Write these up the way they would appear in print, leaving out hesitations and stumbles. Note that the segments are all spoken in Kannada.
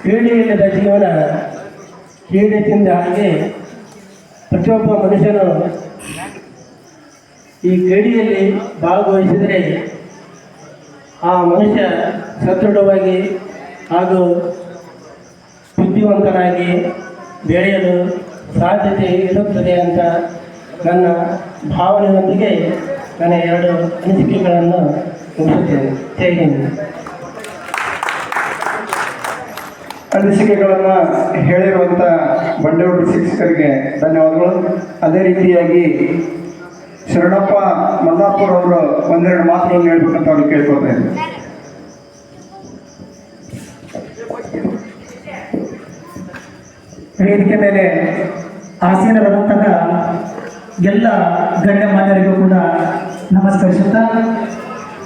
ಕ್ರೀಡೆಯಿಲ್ಲದ ಜೀವನ ಕ್ರೀಡೆ ತಿಂದ ಹಾಗೆ ಪ್ರತಿಯೊಬ್ಬ ಮನುಷ್ಯನು ಈ ಕ್ರೀಡೆಯಲ್ಲಿ ಭಾಗವಹಿಸಿದರೆ ಆ ಮನುಷ್ಯ ಸದೃಢವಾಗಿ ಹಾಗೂ ಬುದ್ಧಿವಂತನಾಗಿ ಬೆಳೆಯಲು ಸಾಧ್ಯತೆ ಇರುತ್ತದೆ ಅಂತ ನನ್ನ ಭಾವನೆಯೊಂದಿಗೆ ನನ್ನ ಎರಡು ಅನಿಸಿಕೆಗಳನ್ನು ಮುಗಿಸುತ್ತೇನೆ. ಜೈ ಹಿಂದ್. ಅನಿಸಿಕೆಗಳನ್ನು ಹೇಳಿರುವಂಥ ಬಂಡೇವಾಳ ಶಿಕ್ಷಕರಿಗೆ ಧನ್ಯವಾದಗಳು. ಅದೇ ರೀತಿಯಾಗಿ ಶರಣಪ್ಪ ಮಲ್ಲಾಪುರ ಅವರು ಒಂದೆರಡು ಮಾತುಗಳನ್ನು ಹೇಳ್ಬೇಕಂತ ಅವ್ರು ಕೇಳ್ಕೊತಾ ಇದ್ದಾರೆ. ವೇದಿಕೆ ಮೇಲೆ ಆಸೀನರಾದಂತಹ ಎಲ್ಲ ಗಣ್ಯಮಾನ್ಯರಿಗೂ ಕೂಡ ನಮಸ್ಕರಿಸುತ್ತಾ,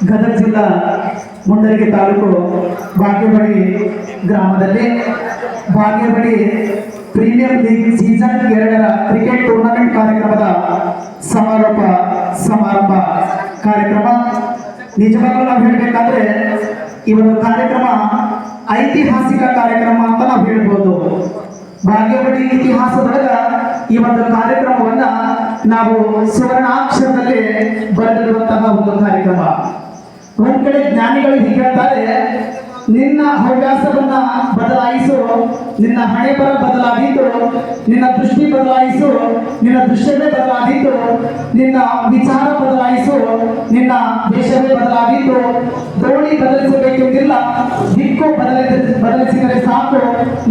ಗದಗ ಜಿಲ್ಲಾ ಮುಂಡರಗಿ ತಾಲೂಕು ಬಾಗೇವಾಡಿ ಗ್ರಾಮದಲ್ಲಿ ಬಾಗೇವಾಡಿ ಪ್ರೀಮಿಯರ್ ಲೀಗ್ ಸೀಸನ್ 2ರ ಕ್ರಿಕೆಟ್ ಟೂರ್ನಮೆಂಟ್ ಕಾರ್ಯಕ್ರಮದ ಸಮಾರಂಭ ಕಾರ್ಯಕ್ರಮ. ನಿಜವಾಗ್ಲೂ ನಾವು ಹೇಳಬೇಕಾದ್ರೆ ಈ ಒಂದು ಕಾರ್ಯಕ್ರಮ ಐತಿಹಾಸಿಕ ಕಾರ್ಯಕ್ರಮ ಅಂತ ನಾವು ಹೇಳ್ಬೋದು. ಬಾಗೇವಾಡಿ ಇತಿಹಾಸದೊಳಗ ಈ ಒಂದು ಕಾರ್ಯಕ್ರಮವನ್ನ ನಾವು ಸುವರ್ಣಾಕ್ಷರದಲ್ಲಿ ಬರೆದಿರುವಂತಹ ಒಂದು ಕಾರ್ಯಕ್ರಮ. ಒಂದ್ ಕಡೆ ಜ್ಞಾನಿಗಳು ಹೀಗೆ ಹೇಳ್ತಾರೆ, ನಿನ್ನ ಹವ್ಯಾಸವನ್ನ ಬದಲಾಯಿಸು, ನಿನ್ನ ಹಣೆ ಬರ ಬದಲಾದೀತು, ನಿನ್ನ ದೃಷ್ಟಿ ಬದಲಾಯಿಸು, ನಿನ್ನ ದೃಶ್ಯವೇ ಬದಲಾದೀತು, ನಿನ್ನ ವಿಚಾರ ಬದಲಾಯಿಸು, ನಿನ್ನ ದೇಶವೇ ಬದಲಾದೀತು. ದೋಣಿ ಬದಲಿಸಬೇಕೆಂದಿಲ್ಲ, ದಿಕ್ಕು ಬದಲಿಸಿದರೆ ಸಾಕು,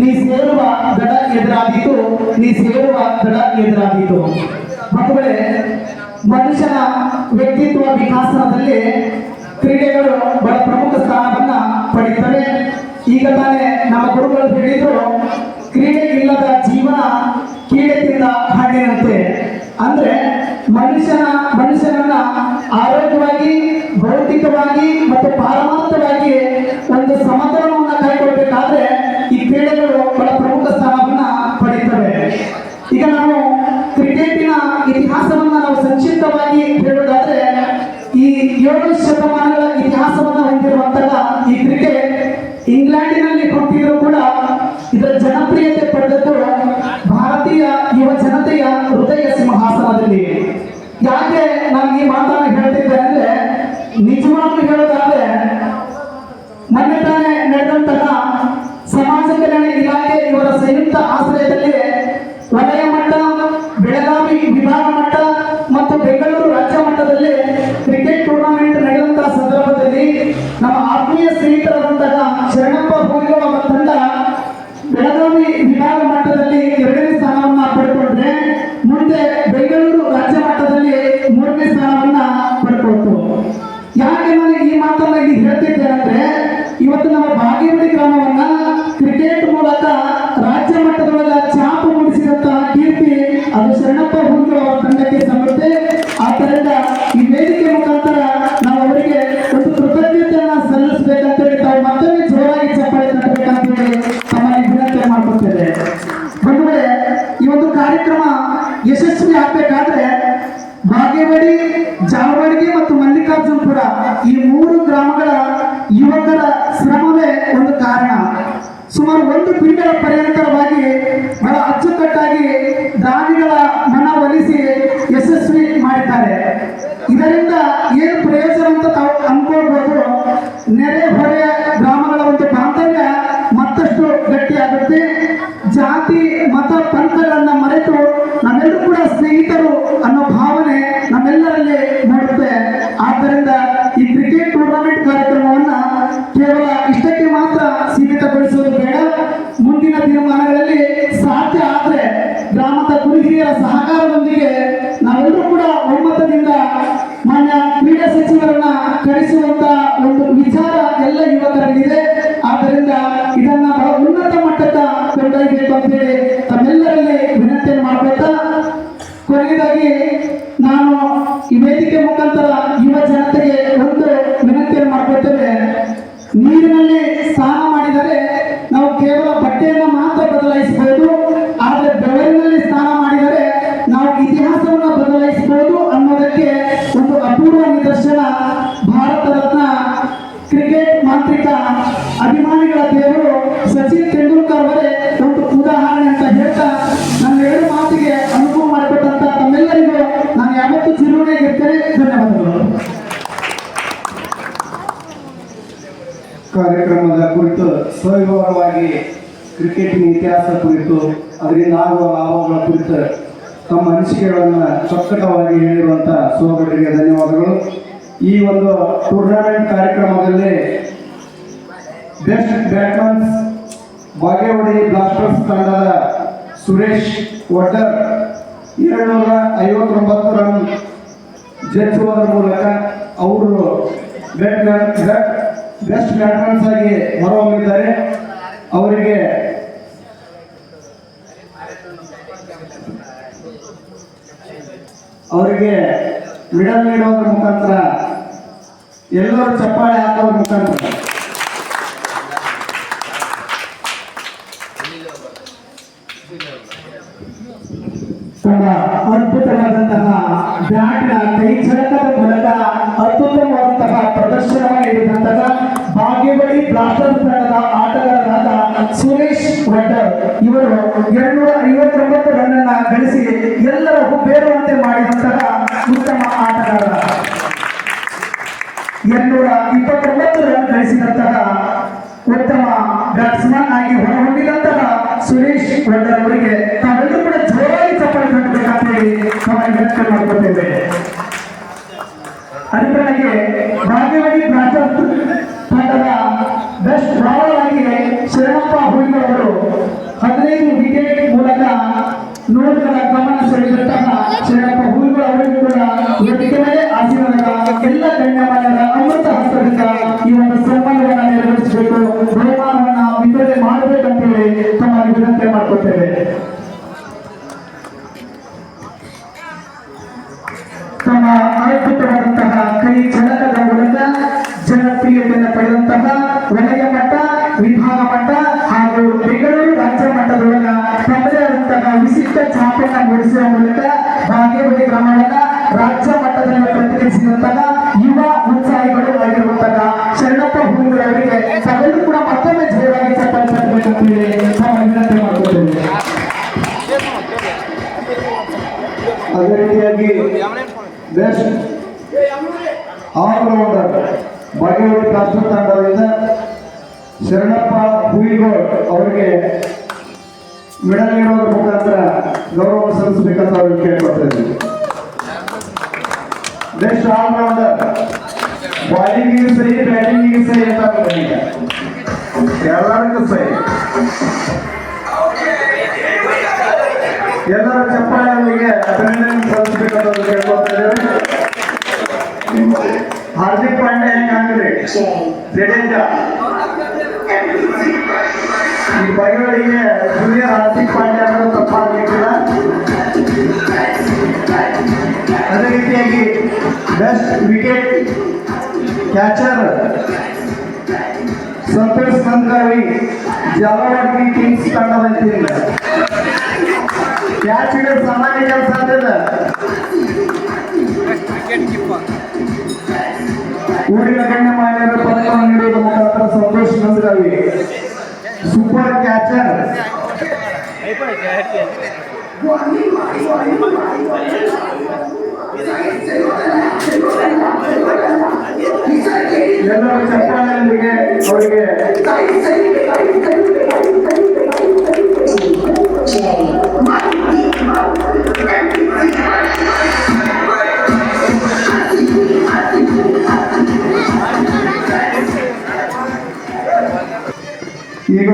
ನೀ ಸೇರುವ ದಡ ಎದುರಾದೀತು, ನೀ ಸೇರುವ ದಡ ಎದುರಾದೀತು. ಮಕ್ಕಳೇ, ಮನುಷ್ಯನ ವ್ಯಕ್ತಿತ್ವ ವಿಕಾಸದಲ್ಲಿ ಕ್ರೀಡೆಗಳು ಬಹಳ ಪ್ರಮುಖ ಸ್ಥಾನವನ್ನ ಪಡೆಯುತ್ತವೆ. ಈಗ ತಾನೇ ನಮ್ಮ ಗುರುಗಳು ಹೇಳಿದ್ರು, ಕ್ರೀಡೆ ಇಲ್ಲದ ಜೀವನ ಕೀಡೆ ತಿಂದ ಹಣ್ಣಿನಂತೆ. ಅಂದ್ರೆ ಮನುಷ್ಯನನ್ನ ಆರೋಗ್ಯವಾಗಿ, ಭೌತಿಕವಾಗಿ ಮತ್ತು ಪಾರಮಾರ್ಥವಾಗಿ ಒಂದು ಸಮತೋಲನವನ್ನು ಕೈಗೊಳ್ಳಬೇಕಾದ್ರೆ ಈ ಕ್ರೀಡೆಗಳು ಬಹಳ ಪ್ರಮುಖ ಸ್ಥಾನವನ್ನ ಪಡೆಯುತ್ತವೆ. ಈಗ ನಾವು ಕ್ರಿಕೆಟಿನ ಇತಿಹಾಸವನ್ನ ನಾವು ಸಂಕ್ಷಿಪ್ತವಾಗಿ ಹೇಳುವುದಾದ್ರೆ, ಈ 7 ಶತಮಾನಗಳ ಇತಿಹಾಸವನ್ನು ಹೊಂದಿರುವಂತಹ ಈ ಕ್ರಿಕೆಟ್ ಇಂಗ್ಲೆಂಡಿನಲ್ಲಿ ಹುಟ್ಟಿದರೂ ಕೂಡ ಇದರ ಜನಪ್ರಿಯತೆ ಪಡೆದದ್ದು ಭಾರತೀಯ ಯುವ ಜನತೆಯ ಹೃದಯ ಸಿಂಹಾಸನದಲ್ಲಿ. ಯಾಕೆ ನಾನು ಈ ಮಾತನ್ನು ಹೇಳ್ತಿದ್ದೆ ಅಂದ್ರೆ, ನಿಜವಾಗ್ಲೂ ಹೇಳೋದಾದ್ರೆ ಮೊನ್ನೆ ತಾನೇ ನಡೆದಂತಹ ಸಮಾಜ ಕಲ್ಯಾಣ ಇಲಾಖೆ ಇವರ ಸಂಯುಕ್ತ ಆಶ್ರಯದಲ್ಲಿ ವಲಯ ಮಟ್ಟ, ಬೆಳಗಾವಿ ವಿಭಾಗ ಮಟ್ಟ ಮತ್ತು ಬೆಂಗಳೂರು ರಾಜ್ಯ ಮಟ್ಟದಲ್ಲಿ ಕ್ರಿಕೆಟ್ ಟೂರ್ನಮೆಂಟ್ ನಡೆದಂತಹ ಸಂದರ್ಭದಲ್ಲಿ ನಮ್ಮ ಆತ್ಮೀಯ ಸ್ನೇಹಿತರಾದಂತಹ ಶರಣಪ್ಪ ಭೋಗಿಗಳ ತಂಡ ಬೆಳಗಾವಿ ವಿಭಾಗ ಮಟ್ಟದಲ್ಲಿ 2ನೇ ಸ್ಥಾನವನ್ನ ಪಡೆದುಕೊಂಡ್ರೆ, ಮುಂದೆ ಬೆಂಗಳೂರು ರಾಜ್ಯ ಮಟ್ಟದಲ್ಲಿ 3ನೇ ಸ್ಥಾನವನ್ನ ಪಡ್ಕೊಳ್ತು. ಯಾಕೆ ನಾನು ಈ ಮಾತನ್ನ ಇಲ್ಲಿ ಹೇಳ್ತಿದ್ದೆ ಅಂದ್ರೆ, ಇವತ್ತು ನಮ್ಮ ಬಾಗೇವಾಡಿ ಗ್ರಾಮವನ್ನ ಕ್ರಿಕೆಟ್ ಮೂಲಕ ರಾಜ್ಯ ಮಟ್ಟದೊಳಗ ಛಾಪು ಮೂಡಿಸಿದಂತಹ ಕೀರ್ತಿ ಅದು ಶರಣಪ್ಪ ಭೋಗಿಗಳ ಅವರ ತಂಡಕ್ಕೆ ಸಲ್ಲುತ್ತೆ. ಆದ್ದರಿಂದ ಈ ವೇದಿಕೆ ಮುಖಾಂತರ ನಾವು ಅವರಿಗೆ ಒಂದು ಕೃತಜ್ಞತೆಯನ್ನ ಸಲ್ಲಿಸಬೇಕಂತೇಳಿ ತಾವು ಮತ್ತೊಮ್ಮೆ ಜೋರಾಗಿ ಚಪ್ಪಾಳೆ ತಟ್ಟಬೇಕಂತೇಳಿ ತಮ್ಮಲ್ಲಿ ವಿನಂತಿ ಮಾಡ್ಕೊಳ್ತೇವೆ. ಬಂಧುಗಳೇ, ಈ ಒಂದು ಕಾರ್ಯಕ್ರಮ ಯಶಸ್ವಿ ಆಗ್ಬೇಕಾದ್ರೆ ಬಾಗೇವಾಡಿ, ಜಾವವಾಡಿಗೆ ಮತ್ತು ಮಲ್ಲಿಕಾರ್ಜುನಪುರ ಈ 3 ಗ್ರಾಮಗಳ ಯುವಕರ ಶ್ರಮವೇ ಒಂದು ಕಾರಣ. ಸುಮಾರು 1 ತಿಂಗಳ ಪರ್ಯಂತರವಾಗಿ ಬಹಳ ಅಚ್ಚುಕಟ್ಟಾಗಿ ದಾನಿಗಳ ಮನವೊಲಿಸಿ ಯಶಸ್ವಿ ಮಾಡಿದ್ದಾರೆ. ಇದರಿಂದ ಏನು ಪ್ರಯೋಜನ ಅಂತ ತಾವು ಅನ್ಕೊಳ್ಬಹುದು. ನೆರೆ ಹೊರೆಯ ಗ್ರಾಮಗಳ ಒಂದು ಬಾಂಧವ್ಯ ಮತ್ತಷ್ಟು ಗಟ್ಟಿಯಾಗುತ್ತೆ. ಜಾತಿ ಮತ ಪಂಥಗಳನ್ನ ಮರೆತು ನಾವೆಲ್ಲರೂ ಕೂಡ ಸ್ನೇಹಿತರು ಅನ್ನೋ ಭಾವನೆ ನಮ್ಮೆಲ್ಲರಲ್ಲಿ ಮೂಡುತ್ತೆ. ಆದ್ದರಿಂದ ಈ ಕ್ರಿಕೆಟ್ ಟೂರ್ನಮೆಂಟ್ ಕಾರ್ಯಕ್ರಮವನ್ನ ಕೇವಲ ಇಷ್ಟಕ್ಕೆ ಮಾತ್ರ ಸೀಮಿತಗೊಳಿಸುವುದು ಬೇಡ. ಮುಂದಿನ ದಿನಮಾನಗಳಲ್ಲಿ ಸಾಧ್ಯ ಆದ್ರೆ ಗ್ರಾಮದ ಗುರುಹಿರಿಯರ ಸಹಕಾರದೊಂದಿಗೆ ನಾವೆಲ್ಲರೂ ಕೂಡ ಒಮ್ಮತದಿಂದ ಮಾನ್ಯ ಕ್ರೀಡಾ ಸಚಿವರನ್ನ ಕರೆಸುವಂತ ಒಂದು ವಿಚಾರ ಎಲ್ಲ ಯುವಕರಲ್ಲಿದೆ. ಆದ್ದರಿಂದ ಇದನ್ನ ಬಹಳ ಉನ್ನತ ಮಟ್ಟಕ್ಕೆ ಕೊಂಡೊಯ್ಯಬೇಕು ಅಂತೇಳಿ ತಮ್ಮೆಲ್ಲರಲ್ಲಿ ವಿನಂತಿಯನ್ನು ಮಾಡ್ಕೊಳ್ತಾ, ಕೊನೆಯದಾಗಿ ನಾನು ಈ ವೇದಿಕೆ ಮುಖಾಂತರ ಯುವ ಜನತೆಗೆ ಒಂದು ವಿನಂತಿಯನ್ನು ಮಾಡ್ಕೊಳ್ತೇವೆ. ನೀರಿನಲ್ಲಿ ಸ್ನಾನ ಮಾಡಿದರೆ ನಾವು ಕೇವಲ ಬಟ್ಟೆಯನ್ನು ಮಾತ್ರ ಬದಲಾಯಿಸಬಹುದು, ಆದರೆ ಬೆವರಿನಲ್ಲಿ ಸ್ನಾನ ಮಾಡಿದರೆ ನಾವು ಇತಿಹಾಸವನ್ನು ಬದಲಾಯಿಸಬಹುದು ಅನ್ನೋದಕ್ಕೆ ಒಂದು ಅಪೂರ್ವ ನಿದರ್ಶನ ಭಾರತ ರತ್ನ ಕ್ರಿಕೆಟ್ ಮಾಂತ್ರಿಕ ಅಭಿಮಾನಿಗಳ ದೇವರು ಸವಿವರವಾಗಿ ಕ್ರಿಕೆಟಿನ ಇತಿಹಾಸ ಕುರಿತು ಅದರಿಂದ ಆಗುವ ಲಾಭಗಳ ಕುರಿತು ತಮ್ಮ ಅನಿಸಿಕೆಗಳನ್ನು ಚೊಕ್ಕಟವಾಗಿ ಹೇಳಿರುವಂಥ ಸೋದರರಿಗೆ ಧನ್ಯವಾದಗಳು. ಈ ಒಂದು ಟೂರ್ನಮೆಂಟ್ ಕಾರ್ಯಕ್ರಮದಲ್ಲಿ ಬೆಸ್ಟ್ ಬ್ಯಾಟ್ಮನ್ಸ್ ಬಾಗೇವಾಡಿ ಬ್ಲಾಸ್ಟರ್ಸ್ ತಂಡದ ಸುರೇಶ್ ವಡ್ಡರ್ 259 ರನ್ ಜಯಿಸುವುದರ ಮೂಲಕ ಅವರು ಬೆಸ್ಟ್ ಬ್ಯಾಟ್ಮನ್ಸ್ ಆಗಿ ಹೊರಹೊಮ್ಮಿದ್ದಾರೆ. ಅವರಿಗೆ ಮಿಡಲ್ ನೀಡೋದ್ರ ಮುಖಾಂತರ ಎಲ್ಲರೂ ಚಪ್ಪಾಳೆ ಹಾಕೋದ್ರ ಮುಖಾಂತರ ತುಂಬಾ ಅದ್ಭುತವಾದಂತಹ ಬ್ಯಾಟ್ನ ಕೈ ಚಳಕದ ಮೂಲಕ ಅದ್ಭುತವಾದಂತಹ ಪ್ರದರ್ಶನವನ್ನು ನೀಡಿದಂತಹ ಬಾಗೇವಾಡಿ ಬ್ಲಾಸ್ಟರ್ಸ್ ತಂಡದ ಆಟಗಾರರಾದ ಸುರೇಶ್ ವಡ್ಡರ್ ಇವರು 259 ರನ್ ಅನ್ನ ಗಳಿಸಿ ಎಲ್ಲರ ಹುಬ್ಬೇರುವಂತೆ ಮಾಡಿದಂತಹ ಉತ್ತಮ ಆಟಗಾರ. 229 ರನ್ ಗಳಿಸಿದಂತಹ ಉತ್ತಮ ಬ್ಯಾಟ್ಸ್ಮನ್ ಆಗಿ ಹೊರಹೊಮ್ಮಿದಂತಹ ಸುರೇಶ್ ವಡ್ಡರ್ ಅವರಿಗೆ ತಾವೆಲ್ಲರೂ ಕೂಡ ಜೋರಾಗಿ ಚಪ್ಪಾಳೆ ತಟ್ಟಬೇಕಂತ ಹೇಳಿ ನಾವು ವಿನಂತಿ ಮಾಡಿಕೊಳ್ತೇವೆ. ಅದಕ್ಕಾಗಿ ಬಾಗೇವಾಡಿ ಬ್ಲಾಸ್ಟರ್ಸ್ ತಂಡದ ಬೆಸ್ಟ್ ಬೌಲರ್ ಆಗಿ ಶರಣಪ್ಪ ಹುಯಿಗೋಳ್ ಅವರು 15 ವಿಕೆಟ್ ಮೂಲಕ ನೋಡುಗರ ಗಮನ ಸೆಳೆದಂತಹ ಶರಣಪ್ಪ ಹುಯಿಗೋಳ್ ಅವರಿಗೂ ಕೂಡ ವೇದಿಕೆ ಮೇಲೆ ಆಸೀನರಾದ ಎಲ್ಲ ಗಣ್ಯಮಾನ್ಯರ ಅಮೃತ ಹಸ್ತದಿಂದ ಈ ಒಂದು ಸನ್ಮಾನವನ್ನು ನೆರವೇರಿಸಬೇಕು, ಬಹುಮಾನವನ್ನು ವಿತರಣೆ ಮಾಡಬೇಕಂತ ಹೇಳಿ ತಮ್ಮಲ್ಲಿ ವಿನಂತಿ ಮಾಡಿಕೊಳ್ತೇವೆ. ತಮ್ಮ ಅದ್ಭುತವಾದಂತಹ ಕೈ ಚಳಕದ ಮೂಲಕ ಜನಪ್ರಿಯತೆಯನ್ನು ಪಡೆದಂತಹ ವಲಯ ಮಟ್ಟ, ವಿಭಾಗ ಮಟ್ಟ ಹಾಗೂ ಬೆಂಗಳೂರು ರಾಜ್ಯ ಮಟ್ಟದೊಳಗ ತಮ್ಮದೇ ಆದಂತಹ ವಿಶಿಷ್ಟ ಛಾಪೆಯನ್ನು ಮೂಡಿಸುವ ಮೂಲಕ ಬಾಗೇವಾಡಿ ಗ್ರಾಮವನ್ನ ರಾಜ್ಯ ಮಟ್ಟದಲ್ಲಿ ಪ್ರತಿನಿಧಿಸಿದಂತಹ ಯುವ ಉತ್ಸಾಹಿಗಳು ಆಗಿರುವಂತಹ ಶರಣಪ್ಪ ಹುಯಿಗೋಳ್ ಅವರಿಗೆ ತಾವೆಲ್ಲರೂ ಕೂಡ ಮತ್ತೊಮ್ಮೆ ಜೋರಾಗಿ ಚಪ್ಪಾಳೆ ತಟ್ಟಬೇಕಂತ ಹೇಳಿ ನಾವು ವಿನಂತಿ ಮಾಡಿಕೊಳ್ತೇವೆ. ಅದೇ ರೀತಿಯಾಗಿ ಬೆಸ್ಟ್ ಆಲ್ರೌಂಡರ್ ಬಾಗೇವಾಡಿ ಬ್ಲಾಸ್ಟರ್ ತಂಡದಿಂದ ಶರಣಪ್ಪ ಹುಯಿಗೋಳ್ ಅವರಿಗೆ ಮೆಡಲ್ ನೀಡೋದ್ರ ಮುಖಾಂತರ ಗೌರವ ಸಲ್ಲಿಸಬೇಕಂತ ಅವ್ರಿಗೆ ಕೇಳ್ಕೊಳ್ತಾ ಇದ್ದೀವಿ. ಬೆಸ್ಟ್ ಆಲ್ರೌಂಡರ್ ಬಾಲಿಂಗಿಗೆ ಸಹಿ, ಬ್ಯಾಟಿಂಗಿಗೆ ಸಹಿ ಅಂತ ಈಗ ಎಲ್ಲರಿಗೂ ಸಹಿ. ಎಲ್ಲರ ಚಪ್ಪಾಳೆಯೊಂದಿಗೆ ಅಭಿನಂದನೆ ಸಲ್ಲಿಸಬೇಕಂತ ಕೇಳ್ಕೊಳ್ತಾ ಇದ್ದೇವೆ. ಹಾರ್ದಿಕ್ ಪಾಂಡ್ಯ ಹೆಂಗಾಗ್ರಿ ಜಡೇಜಾ ಈ ಬಾಗೇವಾಡಿಗೆ ಜೂನಿಯರ್ ಹಾರ್ದಿಕ್ ಪಾಂಡ್ಯ ಅನ್ನೋದು ತಪ್ಪಾಗಲಿಕ್ಕಿಲ್ಲ. ಅದೇ ರೀತಿಯಾಗಿ best wicket catcher Santosh Nandgavi Jalawadi kings ತಂಡದಂತಿಲ್ಲ ಕ್ಯಾಚ್ ಹಿಡಿದು ಸಾಮಾನ್ಯ ಕೆಲಸ ಆಗ್ತದೆ. ಊರಿನ ಗಣ್ಯಮಾನ್ಯರ ಪದಕವನ್ನು ನೀಡುವುದರ ಮುಖಾಂತರ ಸಂತೋಷ್ ನಂದ್ಗಾವಿ ಸೂಪರ್ ಕ್ಯಾಚರ್. ಎಲ್ಲರ ಚಪ್ಪಾಳೆಯೊಂದಿಗೆ ಅವರಿಗೆ ಈಗ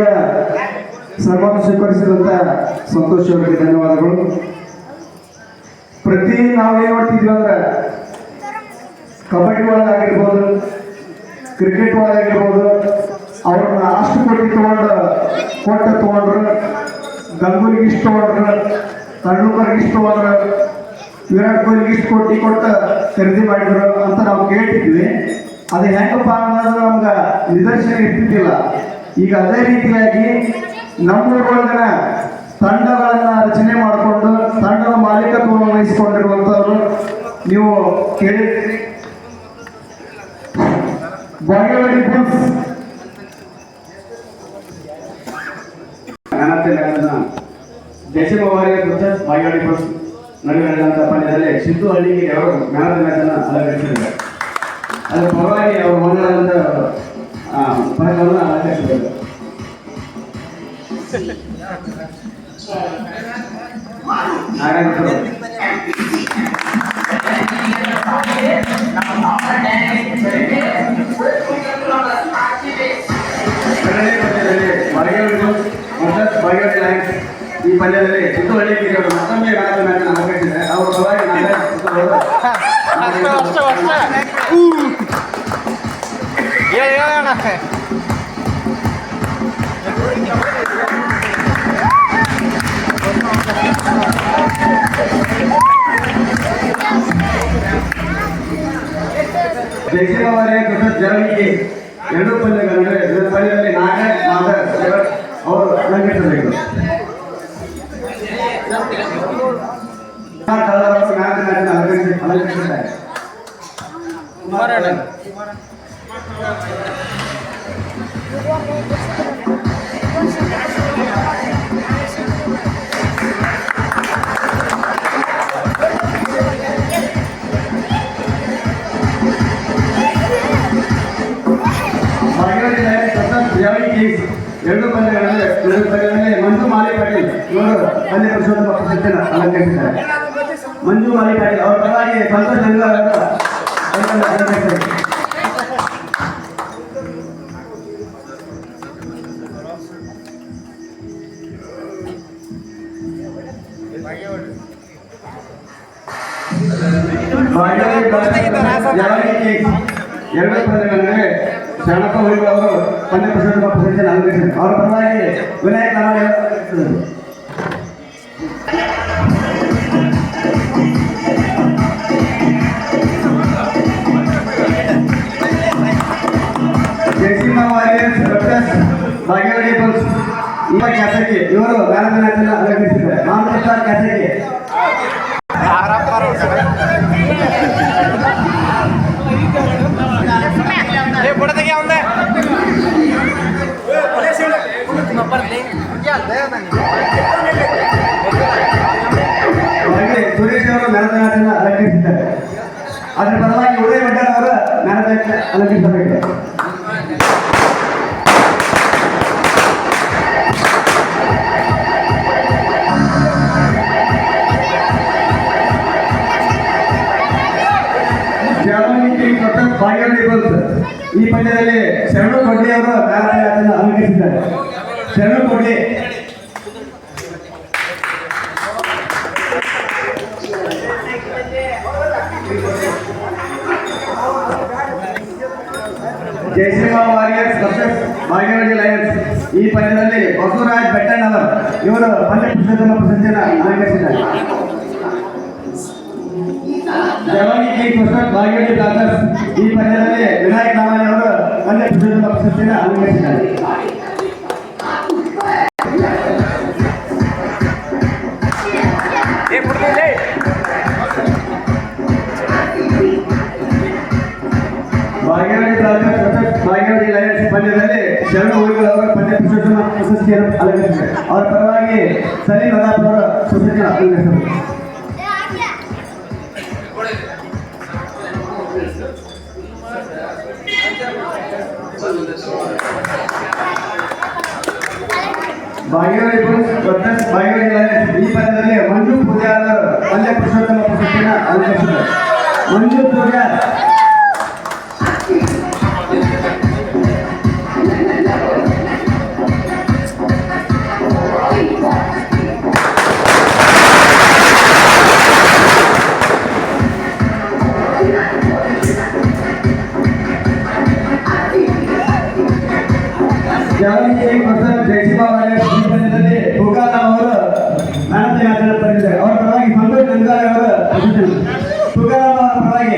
ಸನ್ಮಾನ ಸ್ವೀಕರಿಸಿದಂತ ಸಂತೋಷ್ ಅವರಿಗೆ ಧನ್ಯವಾದಗಳು. ಪ್ರತಿ ನಾವೇನ್ ಮಾಡ್ತಿದ್ವಿ ಅಂದ್ರೆ ಕಬಡ್ಡಿ ಒಳಗಾಗಿರ್ಬೋದು, ಕ್ರಿಕೆಟ್ ಒಳಗಾಗಿರ್ಬೋದು, ಅವ್ರನ್ನ ಅಷ್ಟು ಕೊಟ್ಟು ತಗೊಂಡ್ರು, ಗಂಗೂಲಿಗೆ ಇಷ್ಟು ತಗೊಂಡ್ರು, ತೆಂಡೂಲ್ಕರ್ಗೆ ಇಷ್ಟು ತಗೊಂಡ್ರು, ವಿರಾಟ್ ಕೊಹ್ಲಿಗೆ ಇಷ್ಟು ಕೊಟ್ಟು ಖರೀದಿ ಮಾಡಿದ್ರು ಅಂತ ನಾವು ಕೇಳ್ತಿದ್ವಿ. ಅದು ಹೆಂಗಪ್ಪ ಅನ್ನೋದು ನಮ್ಗೆ ನಿದರ್ಶನ ಇರ್ತಿದ್ದಿಲ್ಲ. ಈಗ ಅದೇ ರೀತಿಯಾಗಿ ನಮ್ಮೂರೊಳಗಿನ ತಂಡಗಳನ್ನ ರಚನೆ ಮಾಡಿಕೊಂಡು ತಂಡದ ಮಾಲೀಕತ್ವವನ್ನು ವಹಿಸಿಕೊಂಡಿರುವಂಥವ್ರು ನೀವು ಕೇಳಿರ್ತೀರಿ. ಬಾಗೇವಾಡಿ ಬುಲ್ಸ್ ದೇಶೀಯ ಬಾಗೇವಾಡಿ ಬುಲ್ಸ್ ನಡುವೆ ನಡೆದಂಥ ಪಂದ್ಯದಲ್ಲಿ ಸಿದ್ದು ಹಳ್ಳಿಗೆ ಅವರು ಮ್ಯಾನ್ ಆಫ್ ದ ಮ್ಯಾಚ್ ಅನ್ನು ಅಲಂಕರಿಸಿದ್ದಾರೆ. ಅದರ ಪರವಾಗಿ ಅವರು ಹೊಂದಿರುವಂಥ ಪದಕವನ್ನು ಅಲಂಕರಿಸಿದ್ದಾರೆ. ನಾರಾಯಣಪುರ ಬಾಗೇವಾಡಿ ಲಯನ್ಸ್ ಈ ಪಂದ್ಯದಲ್ಲಿ ಚಿತ್ರಹಳ್ಳಿ ಕಿರಿಯವರು ಮತ್ತೊಮ್ಮೆ ಮ್ಯಾಚ್ ಅವಕಾಶಿದ್ದಾರೆ. ಅವರ ಪರವಾಗಿ ಜಯಸಿಂಹವರೇ ಜವಳಿಗೆ ಎರಡೂ ಪಂದ್ಯಗಳಂದ್ರೆ ಪಂದ್ಯದಲ್ಲಿ ನಾಗರಾಜ್ ಮಾಧವ್ ಅವರು ಲಂಘಿಸಬೇಕು. ಅಲಂಕರಿಸಿದ್ದಾರೆ. ಎರಡು ಪಂದ್ಯಗಳಲ್ಲಿ ಮಂಜು ಮಾಲಿ ಪಾಟೀಲ್ ಇವರು ಪಂದ್ಯ ಪರಿಶೋಧನಾ ಪ್ರಶಸ್ತಿಯನ್ನು ಅಲಂಕರಿಸಿದ್ದಾರೆ. ಮಂಜು ಮಾಲಿ ಪಾಟೀಲ್ ಅವರ ಪರವಾಗಿ ಸಂತೋಷ್ ಗಂಗಾರ್ ಅವರು ಅಲಂಕರಿಸಿದ್ದಾರೆ. ಎರಡು ಪಂದ್ಯಗಳಲ್ಲಿ ಶರಣಪ್ಪ ಹುಡುಗ ಅವರು ಪಂದ್ಯ ಪ್ರಶಸ್ತಿ ಪ್ರಶಸ್ತಿಯನ್ನು ಅಲಂಕರಿಸಿದ್ದಾರೆ. ಅವರ ಪರವಾಗಿ ವಿನಾಯಕ್ ನಾರಾಯಣ ಜಯಸಿಂಹ ವಾರಿಯರ್ಸ್ ಬಾಗೇವಾಡಿ ಬುಲ್ಸ್ ಕ್ಯಾಸರ್ಗೆ ಇವರು ಮ್ಯಾನ್ ಆಫ್ ದ ಮ್ಯಾಚ್ ಅನ್ನು ಅಲಂಕರಿಸಿದ್ದಾರೆ. ರಾಮಕೃಷ್ಣ ಕ್ಯಾಸರ್ಗೆ ಸುರೇಶ್ ಅವರು ಮ್ಯಾನ್ ಆಫ್ ದ ಮ್ಯಾಚ್ ಅನ್ನು ಅಲಂಕರಿಸಿದ್ದಾರೆ. ಅದರ ಪರವಾಗಿ ಉದಯ ಭಂಡಾರ್ ಅವರು ಮ್ಯಾನ್ ಆಫ್ ದ ಮ್ಯಾಚ್ ಅಲಂಕರಿಸಬೇಕು. ಬಾಗೇವಾಡಿ ಬುಲ್ಸ್ ಈ ಪಂದ್ಯದಲ್ಲಿ ಶರಣು ಕೊಡ್ಲಿ ಅವರು ಮ್ಯಾನ್ ಆಫ್ ದ ಮ್ಯಾಚ್ ಅನ್ನು ಅಲಂಕರಿಸಿದ್ದಾರೆ. ಶರಣು ಕೊಡ್ಲಿ Jayasimha warriors versus Bagewadi lions ಈ ಪಂದ್ಯದಲ್ಲಿ ಬಸವರಾಜ್ ಬೆಟ್ಟಣ್ಣವರ್ ಇವರು ಪಂದ್ಯ ಪ್ರಶಸ್ತಿಯನ್ನು ಅಲಂಕರಿಸಿದ್ದಾರೆ. ಜವಾನಿ ಕಿಂಗ್ ವರ್ಸಸ್ ಬಾಗೇವಾಡಿ ಬ್ರಾದರ್ಸ್ ಈ ಪಂದ್ಯದಲ್ಲಿ ವಿನಾಯಕ್ ನಾರಾಯಣ ಅವರು ಪಂದ್ಯ ಪ್ರಶಸ್ತಿಯನ್ನು ಅಲಂಕರಿಸಿದ್ದಾರೆ. Bagewadi brothers versus Bagewadi Lions ಪಂದ್ಯದಲ್ಲಿ ಶರಣು ಹುಡುಗರು ಅವರ ಪಂದ್ಯ ಪ್ರಶಸ್ತಿಯನ್ನು ಅಲಂಕರಿಸಿದ್ದಾರೆ. ಅವರ ಪರವಾಗಿ ಸಲೀಂ ನದಾಫ್ ಅವರ ಪ್ರಶಸ್ತಿಯನ್ನು ಅಲಂಕರಿಸಿದ್ದಾರೆ. Bagewadi Bulls versus Bagewadi lions ಈ ಪಂದ್ಯದಲ್ಲಿ ಮಂಜು ಪೂಜಾರ್ ಪಂದ್ಯ ಪ್ರಶಸ್ತಿಯನ್ನು ಅಲಂಕರಿಸಿದ್ದಾರೆ. ಮಂಜು ಪೂಜಾರ್ ಜಯಸಿಂಹ ವಾರಿಯರ್ಸ್ ಈ ಪಂದ್ಯದಲ್ಲಿ ತುಕಾರಾಮ್ ಅವರು ಮ್ಯಾನ್ ಆಫ್ ದ ಮ್ಯಾಚ್ ಅನ್ನು ಪಡೆದಿದ್ದಾರೆ. ಅವರ ಪರವಾಗಿ ಸಂತೋಷ್ ಗಂಗಾರ್ ಅವರ ತುಕಾರಾಮ್ ಅವರ ಪರವಾಗಿ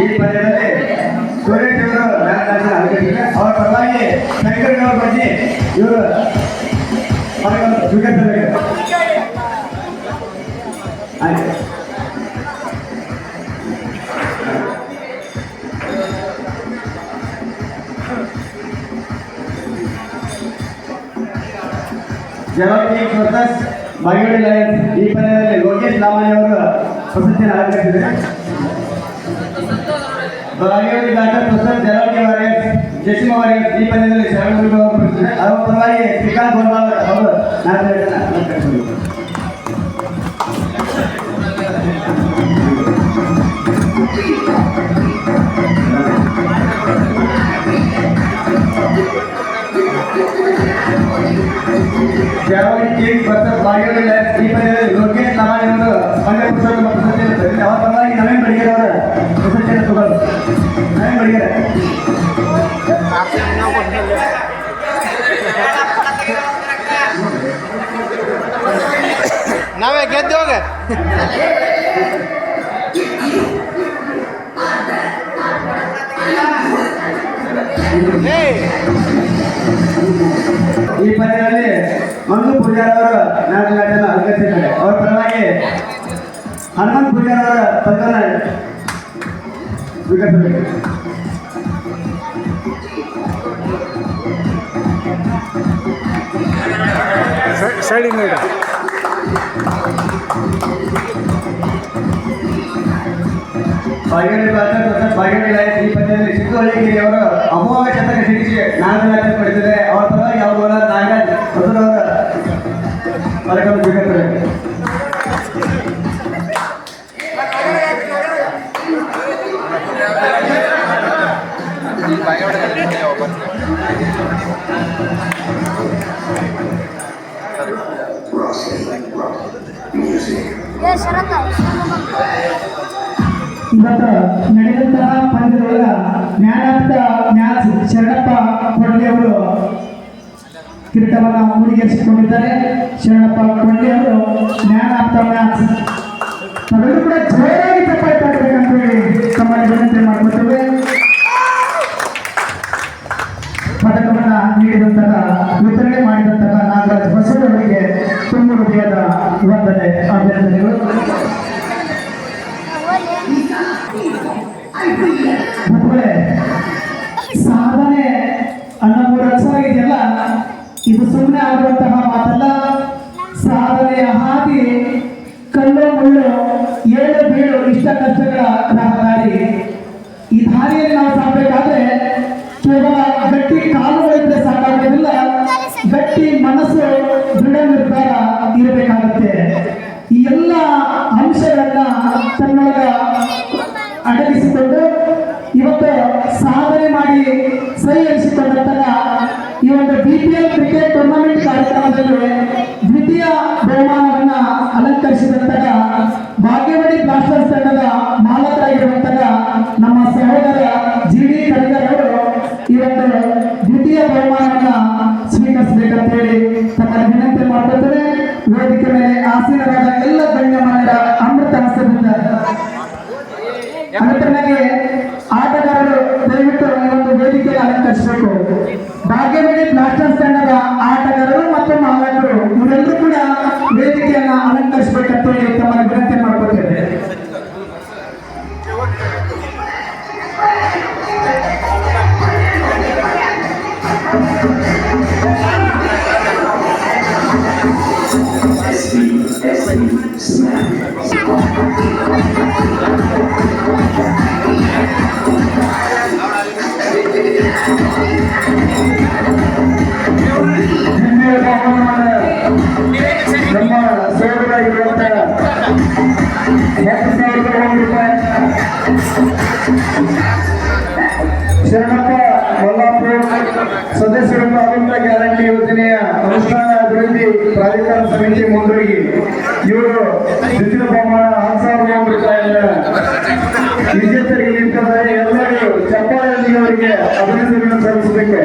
ಈ ಪಂದ್ಯದಲ್ಲಿ ಸುರೇಶ್ ಅವರು ಮ್ಯಾನ್ ಆಫ್ ದ ಮ್ಯಾಚ್ ಅಲಂಕರಿಸಿದ್ದಾರೆ. ಅವರ ಪರವಾಗಿ ಶಂಕರ್ ಗೌಡ ಬಜ್ಜಿ ಇವರು ಸ್ವೀಕರಿಸಬೇಕು. Jawabi versus Bagewadi lions. ಈ ಪಂದ್ಯದಲ್ಲಿ ಲೋಕೇಶ್ ಲಾಮಾನಿ ಅವರು ಪ್ರಶಸ್ತಿಯನ್ನು ಅಲಂಕರಿಸಿದ್ದಾರೆ. ಬಾಗೇವಾಡಿ ಘಾಟರ್ ವರ್ಸಸ್ ಜವಾಬಿ ವಾರಿಯರ್ಸ್ ಜಸಿಮಾ ವಾರಿಯರ್ಸ್. ಈ ಪಂದ್ಯದಲ್ಲಿ ಶರಣಗುರು ಅವರು ಪ್ರಶಸ್ತಿದ್ದಾರೆ. ಅವರ ಪರವಾಗಿ ಶ್ರೀಕಾಂತ್ ಗೋಲ್ವಾಲ್ ಅವರು ನಾಲ್ಕು ಅಲಂಕರಿಸಿದರು. ಜವಾಬಿ ಕಿಂಗ್ಸ್ ವರ್ಸಸ್ ಬಾಗೇವಾಡಿ ಲಯನ್ಸ್. ಈ ಪಂದ್ಯದಲ್ಲಿ ಲೋಕೇಶ್ ಲಾಮಾನಿ ಅವರು ಪಂದ್ಯ ಪುರುಷೋತ್ತಮ ಪ್ರಶಸ್ತಿಯನ್ನು ಪಡೆದಿದ್ದಾರೆ. ಅವರ ಪರವಾಗಿ ನವೀನ್ ಬಡಿಗೇರ್ ಅವರ ಪ್ರಶಸ್ತಿಯನ್ನು ತಗೊಳ್ಳಿ. ನವೀನ್ ಬಡಿಗೇರ್ ನಾವೇ ಗೆದ್ದೋಗ ಈ ಪಂದ್ಯದಲ್ಲಿ ಮಂಜು ಪೂಜಾರ್ ಅವರು ನಾಲ್ಕು ಮ್ಯಾಚನ್ನು ಅಲಂಕರಿಸಿದ್ದಾರೆ. ಅವರ ಪರವಾಗಿ ಹನುಮಂತ್ ಪೂಜಾರ್ ಅವರ ಪದವನ್ನು ಸ್ವೀಕರಿಸಬೇಕು. ಸೈಡಿಂಗ್ ಇಡ ಬಾಗೇವಾಡಿ ಘಾಟರ್ ವರ್ಸಸ್ ಬಾಗೇವಾಡಿ ಲಯನ್ಸ್. ಈ ಪಂದ್ಯದಲ್ಲಿ ಚಿಕ್ಕಹಳ್ಳಿಗಿರಿ ಅವರು ಅಮೋಘ ಶತಕ ಸಿಡಿಸಿ 4 ಮ್ಯಾಚ್ ಪಡೆದಿದ್ದಾರೆ. ಅವರ ಪರವಾಗಿ ಅವರು ನಾಗರಾಜ್ ಹೊಸೂರ್ ಅವರ ಪದಕವನ್ನು ಸ್ವೀಕರಿಸಬೇಕು. ಇವತ್ತು ನಡೆದಂತಹ ಪಂದ್ಯದೊಳಗ man of the match Sharanappa Kondli ಅವರು ಕಿರೀಟವನ್ನು ಮುಡಿಗೇರಿಸಿಕೊಂಡಿದ್ದಾರೆ. ಶರಣಪ್ಪ ಕೊಂಡ್ಲಿ ಅವರು ಮ್ಯಾನ್ ಆಫ್ ದ ಮ್ಯಾಚ್. ನಾವೆಲ್ಲರೂ ಕೂಡ ಜೋರಾಗಿ ಚಪ್ಪಾಳೆ ತಟ್ಟಬೇಕಂತ ಹೇಳಿ ತಮ್ಮಲ್ಲಿ ವಿನಂತಿ ಮಾಡ್ಕೊಳ್ತೇವೆ. ಪದಕವನ್ನು ನೀಡಿದಂತಹ ವಿತರಣೆ ಮಾಡಿದಂತಹ ನಾಗರಾಜ್ ಹೊಸೂರ್ ಅವರಿಗೆ ತುಂಬ ಹೃದಯದ ವಂದನೆ, ಅಭಿನಂದನೆಗಳು. ಮಕ್ಕಳೇ, ಸಾಧನೆ ಅನ್ನೋ 3 ಅಕ್ಷರ ಇದೆಯಲ್ಲ, ಇದು ಸುಮ್ಮನೆ ಆಗುವಂತಹ ಮಾತಲ್ಲ. ಸಾಧನೆಯ ಹಾದಿ ಕಲ್ಲು ಮುಳ್ಳು ಏಳು ಬೀಳು ಇಷ್ಟ ಕಷ್ಟಗಳ ರಹದಾರಿ. ಈ ದಾರಿಯಲ್ಲಿ ನಾವು ಸಾಗಬೇಕಾದ್ರೆ ಕೇವಲ ಗಟ್ಟಿ ಕಾಲುಗಳಿದ್ರೆ ಸಾಕಾಗೋದಿಲ್ಲ, ಗಟ್ಟಿ ಮನಸ್ಸು ದೃಢ ನಿರ್ಧಾರ ಇರಬೇಕಾಗುತ್ತೆ. ಈ ಎಲ್ಲ ಅಂಶಗಳನ್ನ ತನ್ನೊಳಗ ಅಡಗಿಸಿಕೊಂಡು ಇವತ್ತು ಸಾಧನೆ ಮಾಡಿ ಸೈ ಎನಿಸಿಕೊಂಡಂತಹ ಈ ಒಂದು BPL ಕ್ರಿಕೆಟ್ ಟೂರ್ನಮೆಂಟ್ ಕಾರ್ಯಕ್ರಮದಲ್ಲಿ ದ್ವಿತೀಯ ಬಹುಮಾನವನ್ನ ಅಲಂಕರಿಸಿದಂತಹ ಬಾಗೇವಾಡಿ ಬ್ಲಾಸ್ಟರ್ಸ್ ತಂಡದ ಮಾಲಕರಾಗಿರುವಂತಹ ನಮ್ಮ ಸಹೋದರ GD ಕಡಿಗರ್ ಅವರು ಈ ಒಂದು ದ್ವಿತೀಯ ಬಹುಮಾನವನ್ನ ಸ್ವೀಕರಿಸಬೇಕಂತ ಹೇಳಿ ತಮ್ಮಲ್ಲಿ ವಿನಂತಿ ಮಾಡ್ಕೊಳ್ತೇವೆ. ವೇದಿಕೆ ಮೇಲೆ ಆಸೀನರಾದ ಎಲ್ಲ ಗಣ್ಯಮಾನ್ಯರ ಅಮೃತ ಹಸ್ತದಿಂದ ಅನಂತರನಾಗಿ ಆಟಗಾರರು ದಯವಿಟ್ಟು ಈ ಒಂದು ವೇದಿಕೆಯಲ್ಲಿ ಅಲಂಕರಿಸಬೇಕು. ಬಾಗೇವಾಡಿ ಬ್ಲಾಸ್ಟರ್ಸ್ ತಂಡದ ಆಟಗಾರರು ಮತ್ತು ಮಾಲಕರು ಇವರೆಲ್ಲರೂ ಕೂಡ ವೇದಿಕೆಯನ್ನ ಅಲಂಕರಿಸಬೇಕಂತ ಹೇಳಿ ತಮ್ಮಲ್ಲಿ ವಿನಂತಿ ಮಾಡ್ಕೊಳ್ತೇವೆ. ನಮ್ಮ ಸೇವೆಯಾಗಿರುವಂತಹ 10,000 ರೂಪಾಯಿ ಶರಣಪ್ಪ ಮಲ್ಲಾಪುರ ಸದಸ್ಯರಿಂದ ಅನುಕೂಲ ಗ್ಯಾರಂಟಿ ಯೋಜನೆಯ ಅನುಷ್ಠಾನ ಅಭಿವೃದ್ಧಿ ಪ್ರಾಧಿಕಾರ ಸಮಿತಿ ಮುಂದುವರಿಗಿ ಇವರು ದ್ವಿತೀಯ ಬಹುಮಾನ 10,000 ರೂಪಾಯಿಯನ್ನು ವಿಜೇತರಿಗೆ ನೀಡುತ್ತಾರೆ. ಎಲ್ಲರೂ ಚಪ್ಪಾಳೆಯಲ್ಲಿ ಅವರಿಗೆ ಅಭಿನಂದನೆಯನ್ನು ಸಲ್ಲಿಸಬೇಕು.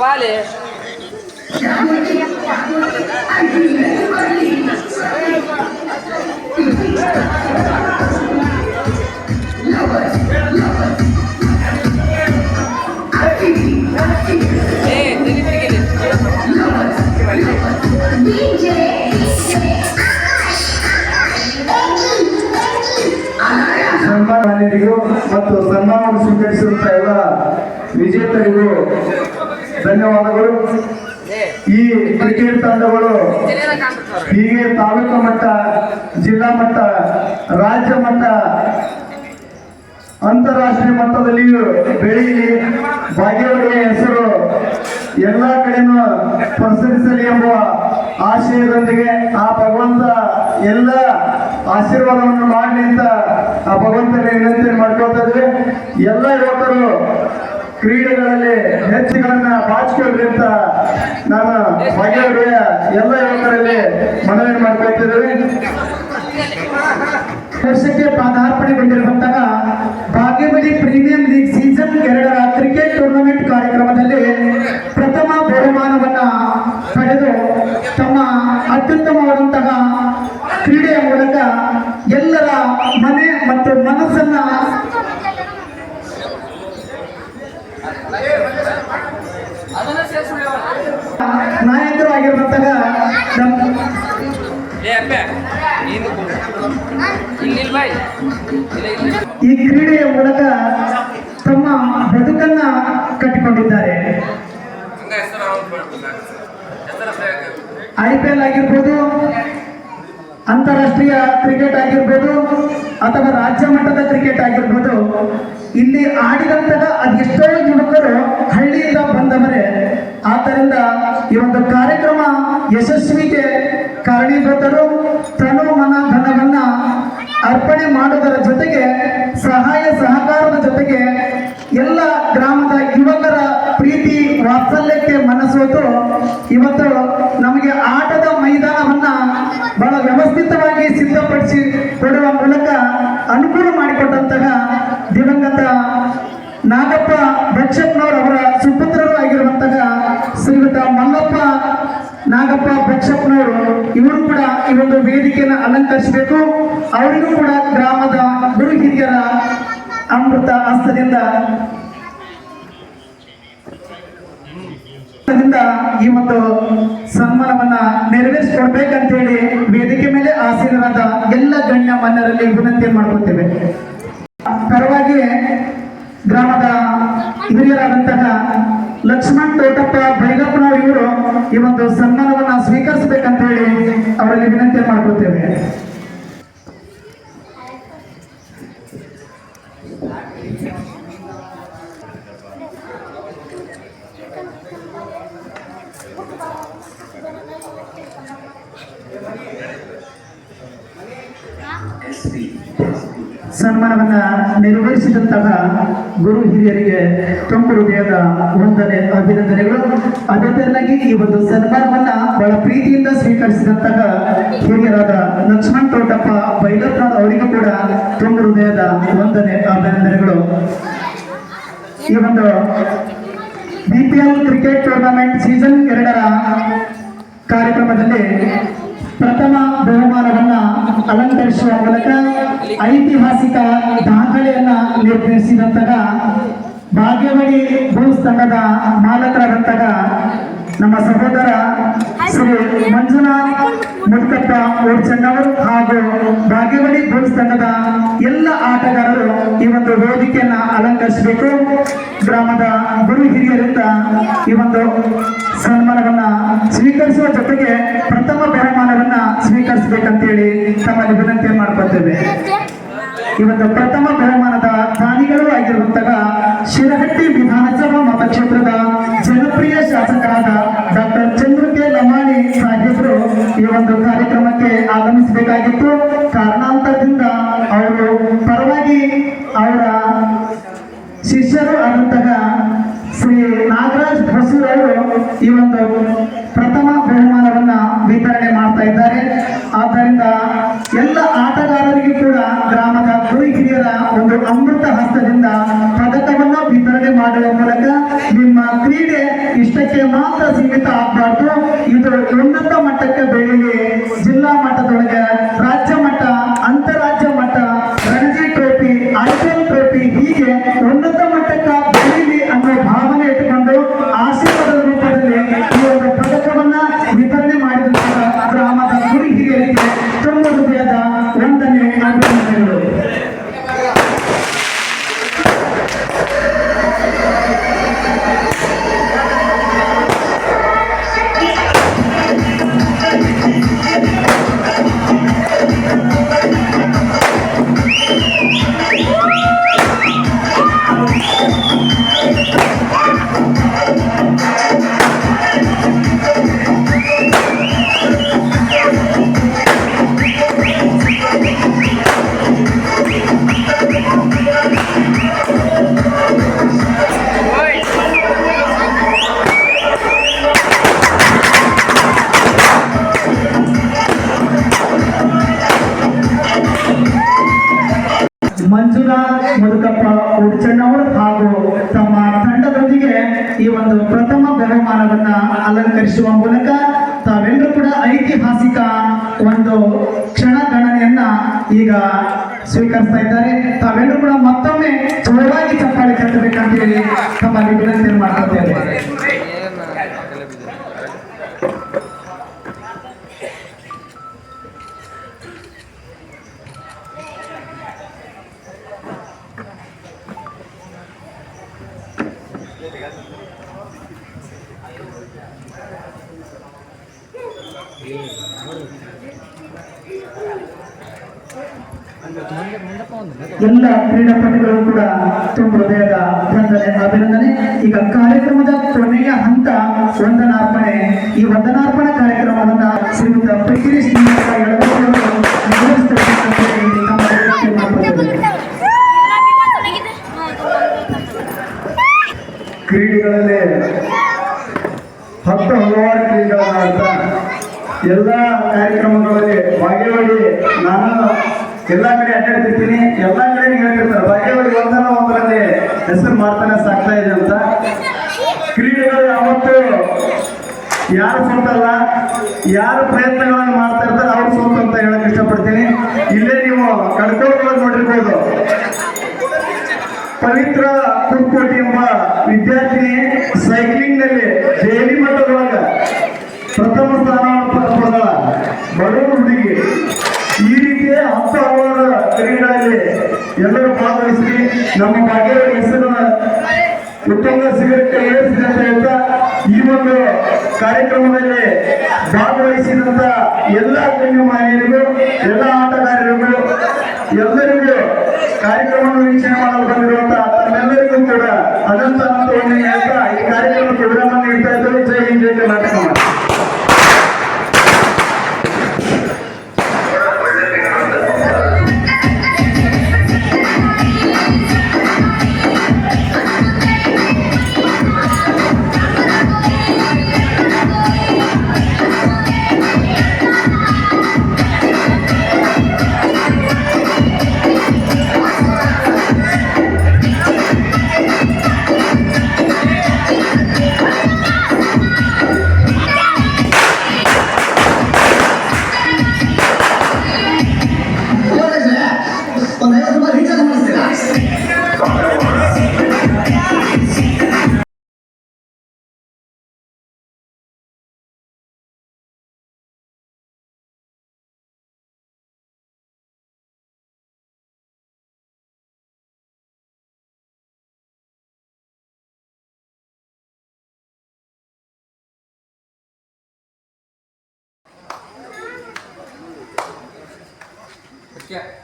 Vale. DJ ಗಣ್ಯಮಾನ್ಯರಿಗೂ ಮತ್ತು ಸನ್ಮಾನವನ್ನು ಸ್ವೀಕರಿಸಿರುವಂತಹ ಎಲ್ಲ ವಿಜೇತರಿಗೂ ಧನ್ಯವಾದಗಳು. ಈ ಕ್ರಿಕೆಟ್ ತಂಡಗಳು ಹೀಗೆ ತಾಲೂಕು ಮಟ್ಟ, ಜಿಲ್ಲಾ ಮಟ್ಟ, ರಾಜ್ಯ ಮಟ್ಟ, ಅಂತಾರಾಷ್ಟ್ರೀಯ ಮಟ್ಟದಲ್ಲಿಯೂ ಬೆಳೆಯಲಿ, ಭಾಗ್ಯವಾಡಿಯ ಹೆಸರು ಎಲ್ಲ ಕಡೆನೂ ಪಸರಿಸಲಿ ಎಂಬ ಆಶಯದೊಂದಿಗೆ ಆ ಭಗವಂತ ಎಲ್ಲ ಆಶೀರ್ವಾದವನ್ನು ಮಾಡಲಿ ಅಂತ ಆ ಭಗವಂತನ ವಿನಂತಿ ಮಾಡ್ಕೊಳ್ತಾ ಇದ್ವಿ. ಎಲ್ಲ ಯುವಕರು ಕ್ರೀಡೆಗಳಲ್ಲಿ ಹೆಚ್ಚುಗಳನ್ನ ಬಾಚಿಕೊಳ್ಳಿ ಅಂತ ನಾನು ಭಾಗ್ಯವಾಡಿಯ ಎಲ್ಲ ಯುವಕರಲ್ಲಿ ಮನವಿ ಮಾಡ್ಕೊಳ್ತಿದ್ದೇವೆ. ವರ್ಷಕ್ಕೆ ಪಾದಾರ್ಪಣೆಗೊಂಡಿರುವಂತಹ ಭಾಗ್ಯವಾಡಿ ಪ್ರೀಮಿಯಂ ಲೀಗ್ ಸೀಸನ್ 2ರ ಕ್ರಿಕೆಟ್ ಟೂರ್ನಮೆಂಟ್ ಕಾರ್ಯಕ್ರಮದಲ್ಲಿ ಪ್ರಥಮ ಬಹುಮಾನವನ್ನ ಪಡೆದು ತಮ್ಮ ಅತ್ಯುತ್ತಮವಾದಂತಹ ಕ್ರೀಡೆಯ ಮೂಲಕ ಎಲ್ಲರ ಮನೆ ಮತ್ತು ಮನಸ್ಸನ್ನ ನಾಯಕರು ಆಗಿರುವಂತಹ ಈ ಕ್ರೀಡೆಯ ಮೂಲಕ ತಮ್ಮ ಬದುಕನ್ನ ಕಟ್ಟಿಕೊಂಡಿದ್ದಾರೆ. IPL ಆಗಿರ್ಬೋದು, ಅಂತಾರಾಷ್ಟ್ರೀಯ ಕ್ರಿಕೆಟ್ ಆಗಿರ್ಬೋದು, ಅಥವಾ ರಾಜ್ಯ ಮಟ್ಟದ ಕ್ರಿಕೆಟ್ ಆಗಿರ್ಬೋದು, ಇಲ್ಲಿ ಆಡಿದಂತಹ ಅದೆಷ್ಟೋ ಯುವಕರು ಹಳ್ಳಿಯಿಂದ ಬಂದವರೇ. ಆದ್ದರಿಂದ ಈ ಒಂದು ಕಾರ್ಯಕ್ರಮ ಯಶಸ್ವಿಗೆ ಕಾರಣೀಭೂತರು. ತನು ಮನ ಧನವನ್ನ ಅರ್ಪಣೆ ಮಾಡುವುದರ ಜೊತೆಗೆ ಸಹಾಯ ಸಹಕಾರದ ಜೊತೆಗೆ ಎಲ್ಲ ಗ್ರಾಮದ ಯುವಕರ ಪ್ರೀತಿ ವಾತ್ಸಲ್ಯಕ್ಕೆ ಮನಸೋತು ಇವತ್ತು ನಮಗೆ ಆಟದ ಮೈದಾನವನ್ನ ಬಹಳ ವ್ಯವಸ್ಥಿತವಾಗಿ ಸಿದ್ಧಪಡಿಸಿ ಕೊಡುವ ಮೂಲಕ ಅನುಕೂಲ ಮಾಡಿಕೊಟ್ಟಂತಹ ದಿವಂಗತ ನಾಗಪ್ಪ ಬಕ್ಷಪ್ಪನವರ ಸುಪುತ್ರರು ಆಗಿರುವಂತಹ ಶ್ರೀಯುತ ಮಲ್ಲಪ್ಪ ನಾಗಪ್ಪ ಬಕ್ಷಪ್ಪನವರು ಇವರು ಕೂಡ ಈ ಒಂದು ವೇದಿಕೆಯನ್ನು ಅಲಂಕರಿಸಬೇಕು. ಅವರಿಗೂ ಕೂಡ ಗ್ರಾಮದ ಗುರು ಹಿರಿಯರ ಅಮೃತ ಹಸ್ತದಿಂದ ಈ ಒಂದು ಸನ್ಮಾನವನ್ನ ನೆರವೇರಿಸಿಕೊಡ್ಬೇಕಂತ ಹೇಳಿ ವೇದಿಕೆ ಮೇಲೆ ಆಸೀನರಾದ ಎಲ್ಲ ಗಣ್ಯ ಮಾನ್ಯರಲ್ಲಿ ವಿನಂತಿ ಮಾಡ್ಕೊತೇವೆ. ಪರವಾಗಿ ಗ್ರಾಮದ ಹಿರಿಯರಾದಂತಹ ಲಕ್ಷ್ಮಣ್ ತೋಟಪ್ಪ ಬೈಲಪ್ಪನವರು ಇವರು ಈ ಒಂದು ಸನ್ಮಾನವನ್ನ ಸ್ವೀಕರಿಸಬೇಕಂತ ಹೇಳಿ ಅವರಲ್ಲಿ ವಿನಂತಿ ಮಾಡ್ಕೊತೇವೆ. ಸನ್ಮಾನವನ್ನ ನೆರವೇರಿಸಿದಂತಹ ಗುರು ಹಿರಿಯರಿಗೆ ತುಂಬ ಹೃದಯದ ವಂದನೆ, ಅಭಿನಂದನೆಗಳು. ಅದೇ ತೆರನಾಗಿ ಈ ಒಂದು ಸನ್ಮಾನವನ್ನ ಬಹಳ ಪ್ರೀತಿಯಿಂದ ಸ್ವೀಕರಿಸಿದಂತಹ ಹಿರಿಯರಾದ ಲಕ್ಷ್ಮಣ್ ತೋಟಪ್ಪ ಬೈಲಪ್ಪ ಅವರಿಗೂ ಕೂಡ ತುಂಬ ಹೃದಯದ ವಂದನೆ, ಅಭಿನಂದನೆಗಳು. ಈ ಒಂದು BPL ಕ್ರಿಕೆಟ್ ಟೂರ್ನಮೆಂಟ್ ಸೀಸನ್ 2ರ ಕಾರ್ಯಕ್ರಮದಲ್ಲಿ ಪ್ರಥಮ ಬಹುಮಾನವನ್ನ ಅಲಂಕರಿಸುವ ಮೂಲಕ ಐತಿಹಾಸಿಕ ದಾಖಲೆಯನ್ನ ನಿರ್ಮಿಸಿದಂತಹ ಭಾಗ್ಯವಾಡಿ ಬೂಲ್ಸ್ ತಂಡದ ಮಾಲಕರಾದಂತಹ ನಮ್ಮ ಸಹೋದರ ಶ್ರೀ ಮಂಜುನಾಥ್ ಮುಡ್ಕಪ್ಪ ಓಡ್ಚಣ್ಣವರು ಹಾಗೂ ಭಾಗ್ಯವಾಡಿ ಬೂಲ್ಸ್ ತಂಡದ ಎಲ್ಲ ಆಟಗಾರರು ಈ ಒಂದು ವೇದಿಕೆಯನ್ನ ಅಲಂಕರಿಸಬೇಕು. ಗ್ರಾಮದ ಗುರು ಹಿರಿಯರಿಂದ ಈ ಒಂದು ಸನ್ಮಾನವನ್ನ ಸ್ವೀಕರಿಸುವ ಜೊತೆಗೆ ಪ್ರಥಮ ಬಹುಮಾನವನ್ನ ಸ್ವೀಕರಿಸಬೇಕಂತೇಳಿ ತಮ್ಮಲ್ಲಿ ವಿನಂತಿ ಮಾಡ್ಕೊಳ್ತೇವೆ. ಇವತ್ತು ಪ್ರಥಮ ಬಹುಮಾನದ ದಾನಿಗಳು ಆಗಿರುವಂತಹ ಶಿರಹಟ್ಟಿ ವಿಧಾನಸಭಾ ಮತಕ್ಷೇತ್ರದ ಜನಪ್ರಿಯ ಶಾಸಕರಾದ ಡಾಕ್ಟರ್ ಚಂದ್ರಕೆ ಲಮಾಣಿ ಸಾಹೇಬರು ಈ ಒಂದು ಕಾರ್ಯಕ್ರಮಕ್ಕೆ ಆಗಮಿಸಬೇಕಾಗಿತ್ತು. ಕಾರಣಾಂತರದಿಂದ ಅವರು ಪರವಾಗಿ ಅವರ ಶಿಷ್ಯರು ಆದಂತಹ ಶ್ರೀ ನಾಗರಾಜ್ ಹೊಸೂರವರು ಈ ಒಂದು ಪ್ರಥಮ ಬಹುಮಾನವನ್ನ ವಿತರಣೆ ಮಾಡ್ತಾ ಇದ್ದಾರೆ. ಆದ್ದರಿಂದ ಎಲ್ಲ ಆಟಗಾರರಿಗೂ ಕೂಡ ಗ್ರಾಮದ ಗುರು ಹಿರಿಯರ ಒಂದು ಅಮೃತ ಹಸ್ತದಿಂದ ಪದಕವನ್ನು ವಿತರಣೆ ಮಾಡುವ ಮೂಲಕ ನಿಮ್ಮ ಕ್ರೀಡೆ ಇಷ್ಟಕ್ಕೆ ಮಾತ್ರ ಸೀಮಿತ ಆಗಬಾರ್ದು, ಇದು ಉನ್ನತ ಮಟ್ಟಕ್ಕೆ ಬೆಳೀಲಿ. ಜಿಲ್ಲಾ ಮಟ್ಟದೊಳಗೆ ರಾಜ್ಯ ಮಟ್ಟ, ಅಂತಾರಾಜ್ಯ ಮಟ್ಟ, ರಣಜಿ ಟ್ರೋಫಿ, IPL ಟ್ರೋಫಿ ಹೀಗೆ ಉನ್ನತ ಮಟ್ಟಕ್ಕೆ ಬೆಳೀಲಿ ಅನ್ನೋ ಭಾವನೆ ಇಟ್ಟುಕೊಂಡು ಆಶೀರ್ವಾದದ ರೂಪದಲ್ಲಿ ಈ ಒಂದು ಪದಕವನ್ನ ವಿತರಣೆ ಮಾಡಿದಂತಹ ಗ್ರಾಮದ ಗುರು ಹಿರಿಯರಿಗೆ ತುಂಬ ಹೃದಯದ ವಂದನೆ, ಅಭಿನಂದನೆಗಳು. ಮುದುಕಪ್ಪ ಉಡ್ಚಣ್ಣವರು ಹಾಗೂ ತಮ್ಮ ತಂಡದೊಂದಿಗೆ ಈ ಒಂದು ಪ್ರಥಮ ಬಹುಮಾನವನ್ನ ಅಲಂಕರಿಸುವ ಮೂಲಕ ತಾವೆಲ್ಲರೂ ಕೂಡ ಐತಿಹಾಸಿಕ ಒಂದು ಕ್ಷಣ ಗಣನೆಯನ್ನ ಈಗ ಸ್ವೀಕರಿಸ್ತಾ ಇದ್ದಾರೆ. ತಾವೆಲ್ಲರೂ ಕೂಡ ಮತ್ತೊಮ್ಮೆ ಜೋರಾಗಿ ಚಪ್ಪಾಳೆ ಕಟ್ಟಬೇಕಂತ ಹೇಳಿ ತಮ್ಮಲ್ಲಿ ವಿನಂತಿ ಮಾಡ್ಕೊತೇವೆ. ಎಲ್ಲ ಕ್ರೀಡಾಪಟುಗಳು ಕೂಡ ತುಂಬ ಹೃದಯದ ಅಭಿನಂದನೆ. ಈಗ ಕಾರ್ಯಕ್ರಮದ ಕೊನೆಯ ಹಂತ ವಂದನಾರ್ಪಣೆ. ಈ ವಂದನಾರ್ಪಣಾ ಕಾರ್ಯಕ್ರಮವನ್ನ ಶ್ರೀಯುತ ಪ್ರಕೀರೇಶ್ ಕ್ರೀಡೆಗಳಲ್ಲಿ ಹಲವಾರು ಕ್ರೀಡೆಗಳನ್ನ ಆಡ್ತಾ ಎಲ್ಲ ಕಾರ್ಯಕ್ರಮಗಳಲ್ಲಿ ಭಾಗವಹಿಸಿ ನಾನು ಎಲ್ಲ ಕಡೆ ಅಡ್ಡಾಡ್ತಿರ್ತೀನಿ. ಎಲ್ಲ ಕಡೆ ಹೇಳ್ತಿರ್ತಾರೆ ಭಾಗ್ಯವಾಗಿ ಒಂದರಲ್ಲಿ ಹೆಸರು ಮಾಡ್ತಾನೆ ಸಾಕ್ತಾ ಇದೆ ಅಂತ. ಕ್ರೀಡೆಗಳು ಯಾವತ್ತು ಯಾರು ಸೋತಲ್ಲ, ಯಾರು ಪ್ರಯತ್ನಗಳನ್ನು ಮಾಡ್ತಾ ಇರ್ತಾರೆ ಅವ್ರು ಸೋತು ಅಂತ ಹೇಳಕ್ ಇಷ್ಟಪಡ್ತೀನಿ. ಇಲ್ಲೇ ನೀವು ಕಡ್ಕೋಗಳನ್ನು ನೋಡಿರ್ಬೋದು. ಪವಿತ್ರ ಕುರ್ಕೋಟಿ ಎಂಬ ವಿದ್ಯಾರ್ಥಿನಿ ಸೈಕ್ಲಿಂಗ್ ನಲ್ಲಿ ದೆಹಲಿ ಮಟ್ಟದೊಳಗ ಪ್ರಥಮ ಸ್ಥಾನವನ್ನು ಪಡೆದ ಬಡವರು ಹುಡುಗಿ. ಈ ರೀತಿಯ ಹಲವಾರು ಕ್ರೀಡೆಗಳಲ್ಲಿ ಎಲ್ಲರೂ ಭಾಗವಹಿಸಿ ನಮ್ಮ ಭಾಗ್ಯದ ಹೆಸರನ್ನು ಉತ್ತಮ ಸಿಗಕ್ಕೆ ಏರಿಸಿದೆ ಅಂತ ಹೇಳ್ತಾ ಈ ಒಂದು ಕಾರ್ಯಕ್ರಮದಲ್ಲಿ ಭಾಗವಹಿಸಿದಂತ ಎಲ್ಲ ಗಣ್ಯಮಾನ್ಯರಿಗೂ, ಎಲ್ಲ ಆಟಗಾರರಿಗೂ, ಎಲ್ಲರಿಗೂ ಕಾರ್ಯಕ್ರಮವನ್ನು ವೀಕ್ಷಣೆ ಮಾಡಲು ಬಂದಿರುವಂತಹ ತಮ್ಮೆಲ್ಲರಿಗೂ ಕೂಡ ಅನಂತ ಅನಂತವನ್ನು ಹೇಳ್ತಾ ಈ ಕಾರ್ಯಕ್ರಮಕ್ಕೆ ವಿರಾಮ ನೀಡ್ತಾ ಇದ್ದರು. ಜೈ ಹಿಂದ್, ಜೈ ಕರ್ನಾಟಕ. Yeah.